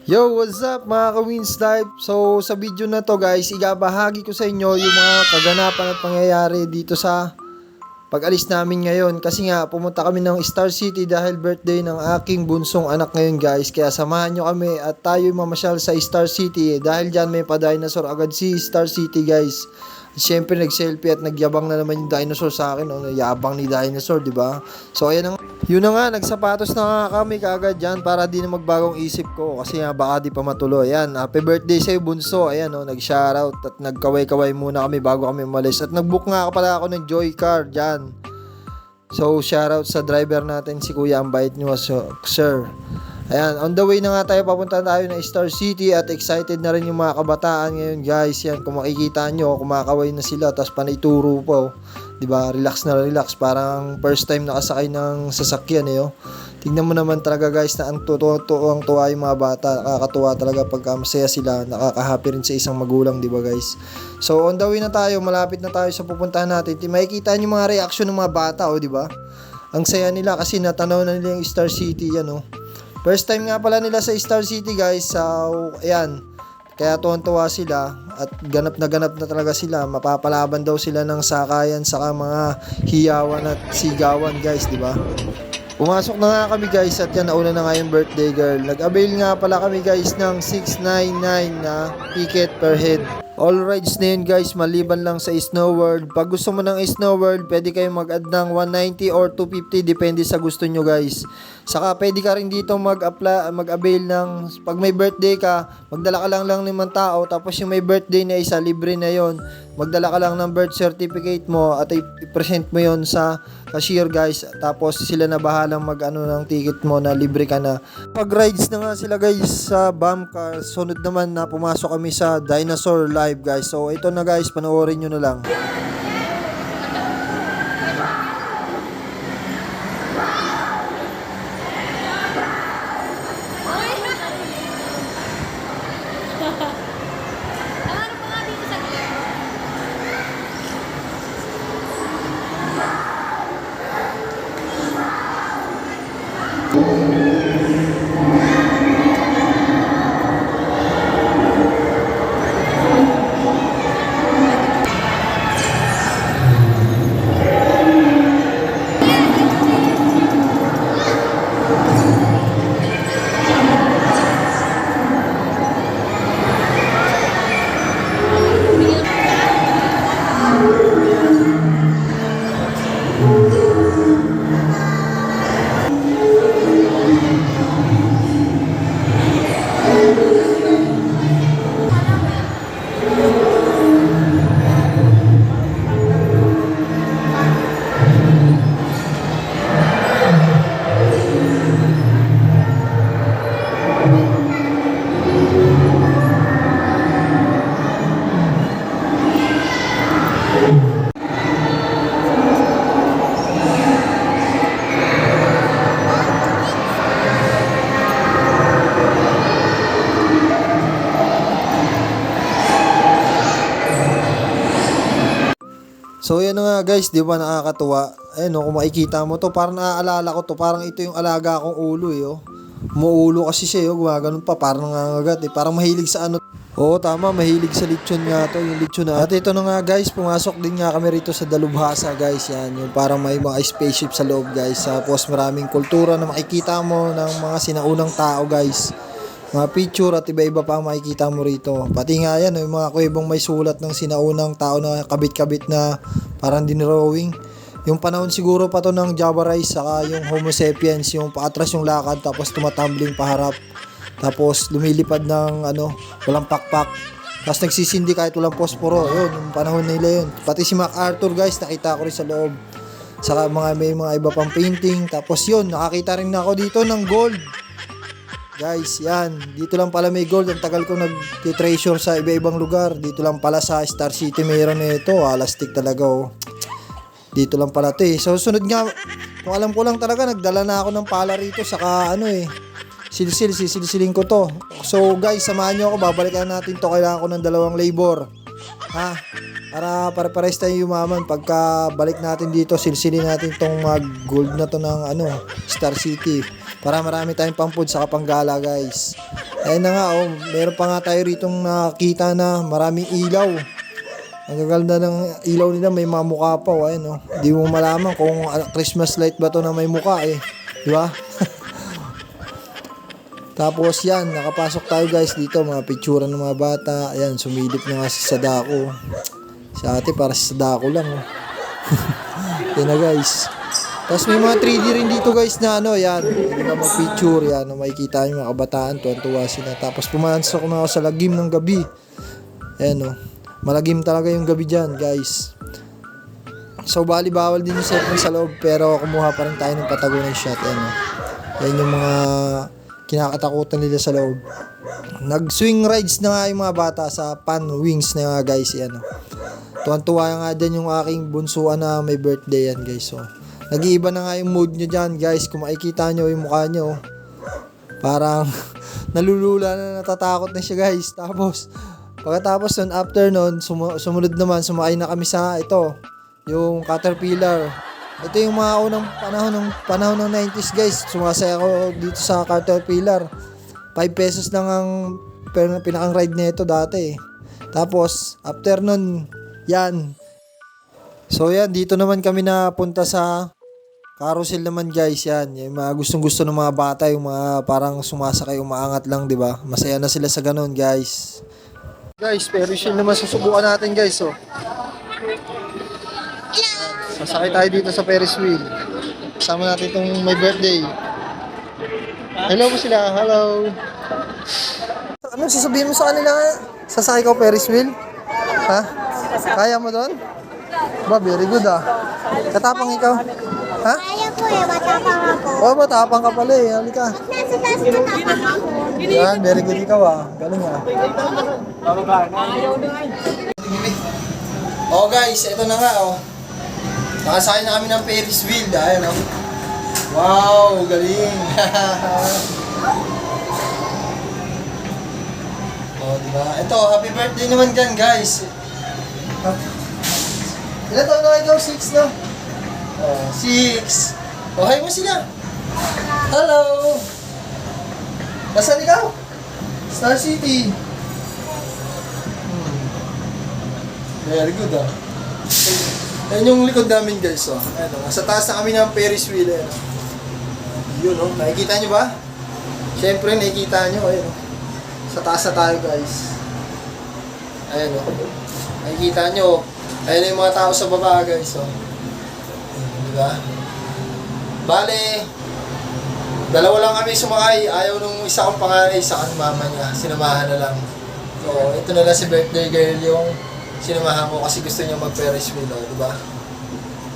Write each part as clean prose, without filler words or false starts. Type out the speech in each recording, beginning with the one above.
Yo, what's up mga ka-Wins Life? So, sa video na to guys, ibabahagi ko sa inyo yung mga kaganapan at pangyayari dito sa pag-alis namin ngayon. Kasi nga, pumunta kami ng Star City dahil birthday ng aking bunsong anak ngayon guys. Kaya samahan nyo kami at tayo mamasyal sa Star City. Dahil dyan may pa-dinosaur agad si Star City guys. At syempre nag-selfie at nagyabang na naman yung dinosaur sa akin. Oh, yabang ni dinosaur, di ba? So, ayan ang yun na nga, nagsapatos na nga kami kagad dyan para di na magbagong isip ko kasi nga baka di pa matuloy. Ayan, happy birthday sa'yo bunso. Ayan o, nag-shoutout at nagkaway-kaway muna kami bago kami umalis. At nag-book nga pala ako ng Joy Car dyan. So, shoutout sa driver natin si Kuya, ang bait nyo, sir. Ayan, on the way na nga tayo, papunta tayo ng Star City at excited na rin yung mga kabataan ngayon guys. Yan, kung makikita nyo, kumakaway na sila, tapos panay-turo pa oh. Diba, relax na relax, parang first time nakasakay ng sasakyan eh oh. Tingnan mo naman talaga guys na ang tuwa yung mga bata, nakakatuwa talaga pagka masaya sila, nakakahappy rin sa isang magulang, diba guys. So on the way na tayo, malapit na tayo sa pupuntahan natin. Makikita nyo mga reaction ng mga bata oh, diba. Ang saya nila kasi natanaw na nila yung Star City yan oh. First time nga pala nila sa Star City guys, so ayan. Kaya tuwan-tuwa sila at ganap na talaga sila. Mapapalaban daw sila ng sakayan saka mga hiyawan at sigawan guys, di ba? Pumasok na nga kami guys at yan, nauna na nga yung birthday girl. Nag-avail nga pala kami guys ng 699 na ticket per head. All rides na yun guys, maliban lang sa Snow World. Pag gusto mo ng Snow World, pwede kayong mag-add ng 190 or 250, depende sa gusto nyo guys. Saka pwede ka rin dito mag-avail ng, pag may birthday ka, magdala ka lang 5 tao, tapos yung may birthday na isa, libre na yon. Magdala ka lang ng birth certificate mo at i-present mo yon sa cashier guys. Tapos sila na bahalang mag-ano ng ticket mo na libre ka na. Pag rides na nga sila guys sa BAM car, sunod naman na pumasok kami sa Dinosaur Live guys. So ito na guys, panoorin nyo na lang. So yan na nga guys, di ba nakakatuwa? Ayun kung makikita mo to, parang naaalala ko to, parang ito yung alaga kong ulo eh oh. Muulo kasi siya gumaganon pa, parang nangangagat eh, parang mahilig sa ano. Oo tama, mahilig sa lechon nga to, yung lechon na. At ito na nga guys, pumasok din nga kami rito sa Dalubhasa guys, yan, yung parang may mga spaceship sa loob guys. Tapos maraming kultura na makikita mo ng mga sinaunang tao guys. Mga picture at iba-iba pa makikita mo rito. Pati nga yan, yung mga kuwebang may sulat ng sinaunang tao na kabit-kabit na parang dinrawing. Yung panahon siguro pa to ng Java Rice, saka yung Homo sapiens, yung paatras yung lakad tapos tumatumbling paharap. Tapos lumilipad ng walang pakpak. Tapos nagsisindi kahit walang posporo. Yun, yung panahon nila yun. Pati si MacArthur guys, nakita ko rin sa loob. Saka may mga iba pang painting. Tapos yun, nakakita rin ako dito ng gold. Guys, yan. Dito lang pala may gold. Ang tagal ko nag-treasure sa iba-ibang lugar. Dito lang pala sa Star City mayroon nito. Alastik talaga oh. Dito lang pala to eh. So sunod nga, kung alam ko lang talaga, nagdala na ako ng pala rito. Saka sisilin ko to. So guys, samahan nyo ako. Babalikan natin to. Kailangan ko ng 2 labor. Ha? Para pare-pares tayo yumaman. Pagka balik natin dito, silsilin natin tong gold na to ng Star City. Para marami tayong pang-food sa Kapanggala guys. Ayun na nga, oh, meron pa nga tayo ritong nakita na maraming ilaw. Ang gaganda ng ilaw nila, may mga mukha pa, oh, ayun, oh. Di mo malaman kung Christmas light ba to na may mukha, eh. Di ba? Tapos yan, nakapasok tayo guys dito, mga picture ng mga bata. Ayan, sumilip na nga si Sadako. Si ate para si Sadako lang, oh. Yan na guys. Tapos may mga 3D rin dito guys na ano, yan. Hindi ka mag-picture, yan. Makikita yung mga kabataan, tuwan-tuwa sila. Tapos pumansok na ako sa lagim ng gabi. Ayan, oh. Malagim talaga yung gabi dyan, guys. So, bali, bawal din yung cellphone sa loob. Pero kumuha pa rin tayo ng patago ng shot. Ayan, oh. Yan yung mga kinakatakutan nila sa loob. Nag-swing rides na nga yung mga bata sa pan wings na nga, guys. Ayan, oh. Tuwan-tuwa nga dyan yung aking bunsuan na may birthday yan, guys. So, nag-iiba na nga yung mood nyo dyan, guys. Kung makikita nyo yung mukha nyo, parang nalulula na, natatakot na siya, guys. Tapos, pagkatapos nun, after nun, sumunod naman, sumakay na kami sa ito, yung Caterpillar. Ito yung mga unang panahon ng 90s, guys. Sumasaya ako dito sa Caterpillar. 5 pesos lang ang pinakang ride nito dati. Tapos, after nun, yan. So, yan, dito naman kami napunta sa carousel naman, guys. Yan, yung mga gustong-gusto ng mga bata, yung mga parang sumasakay, umaangat lang, di ba? Masaya na sila sa ganun, guys. Guys, Ferris wheel naman susubukan natin, guys, oh. Sasakay tayo dito sa Ferris wheel. Kasama natin itong may birthday. Hello po sila, hello. Ano sasabihin mo sa kanila? Sasakay ka Ferris wheel? Ha? Kaya mo doon? Ba, very good, ah. Katapang ikaw? Ha? Kaya po eh, matapang ako. Oh, matapang ka pala, eh. Halika. Nasa taas matapang ako. Yan, very good ikaw, ah. Galing, ah. Oh, guys, ito na nga, oh. Nakasakay na kami ng Ferris wheel, ayan, oh. Wow, galing. Oh, diba? Ito, happy birthday naman dyan, guys. Ilan taon na ikaw? 6, no? Oh, 6. Oh, hi mo sila. Hello. Nasaan ikaw? Star City. Very good, ah. Ayan yung likod namin, guys, oh. Ayan, oh. Sa taas na kami ng Ferris wheel, ayan, oh. Yun, oh. Nakikita nyo ba? Siyempre, nakikita nyo, ayan, oh. Sa taas na tayo, guys. Ayan, oh. Nakikita nyo, ayan yung mga tao sa baba, guys, oh. Diba? Bale, dalawa lang kami sumakay. Ayaw nung isa kong panganay sa mama niya. Sinamahan na lang. So, ito na lang si birthday girl yung sinamahan ko kasi gusto niya mag-Ferris wheel, oh, diba?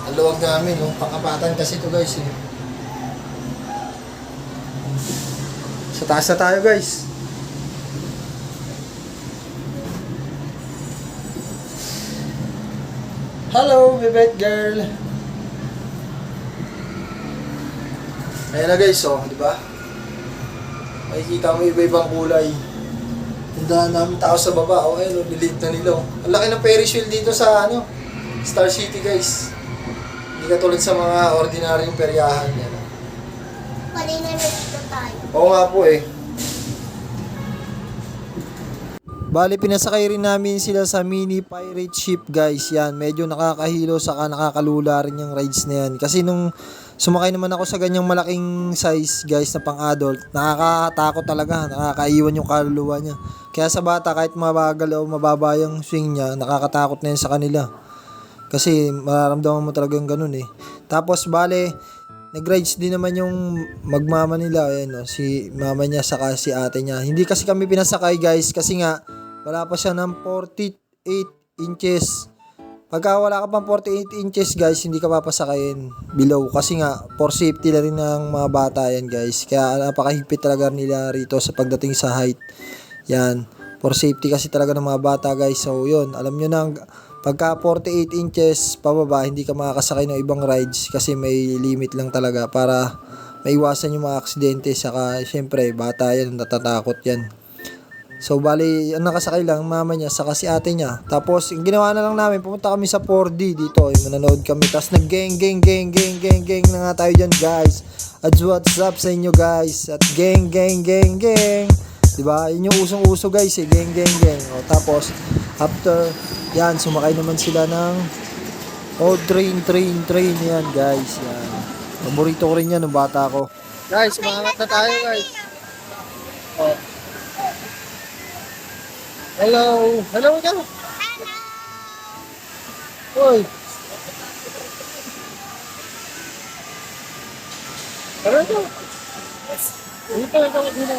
Ang luwag namin, yung pangkapatan kasi ito, guys, eh. Sa taas na tayo, guys. Hello, Bebet girl. Ayan na, guys, oh, di ba? Makikita mo iba-ibang kulay. Tindahan namin tao sa baba, oh, ayun, nililid na nila, oh. Ang laki ng Ferris wheel dito sa, ano, Star City, guys. Hindi katulad sa mga ordinaryong peryahan, yan, oh. Pali na dito tayo. Oo nga po, eh. Bali, pinasakay rin namin sila sa mini pirate ship, guys. Yan, medyo nakakahilo saka nakakalula rin yung rides na yan. Kasi nung sumakay naman ako sa ganyang malaking size, guys, na pang-adult, nakakatakot talaga, nakakaiwan yung kaluluwa niya. Kaya sa bata, kahit mabagal o mababa yung swing niya, nakakatakot na yan sa kanila. Kasi mararamdaman mo talaga yung ganun, eh. Tapos, bali, nag-rides din naman yung magmama nila, ayan, no, si mama niya saka si ate niya. Hindi kasi kami pinasakay, guys, kasi nga, wala pa siya ng 48 inches. Pagka wala ka pang 48 inches, guys, hindi ka papasakayin below. Kasi nga, for safety na rin ng mga bata yan, guys. Kaya napakahigpit talaga nila rito sa pagdating sa height. Yan. For safety kasi talaga ng mga bata, guys. So, yun. Alam nyo na, pagka 48 inches pababa, hindi ka makakasakay ng ibang rides. Kasi may limit lang talaga para maiwasan yung mga aksidente. Saka, syempre, bata yan. Natatakot yan. So, bali, ang nakasakay lang, mama niya, saka si ate niya. Tapos, yung ginawa na lang namin, pumunta kami sa 4D dito. Mananood kami. Tapos, nag-gang na nga tayo dyan, guys. At what's up sa inyo, guys? At gang. Diba? Yun yung usong-uso guys eh. Geng, geng, geng. O, tapos, after, yan, sumakay naman sila ng train. Yan guys. Yan. Paborito ko rin yan nung bata ko. Guys, umangat na tayo guys. Oh. Hello. Hello ka. Hoy. Ano ito? Dito.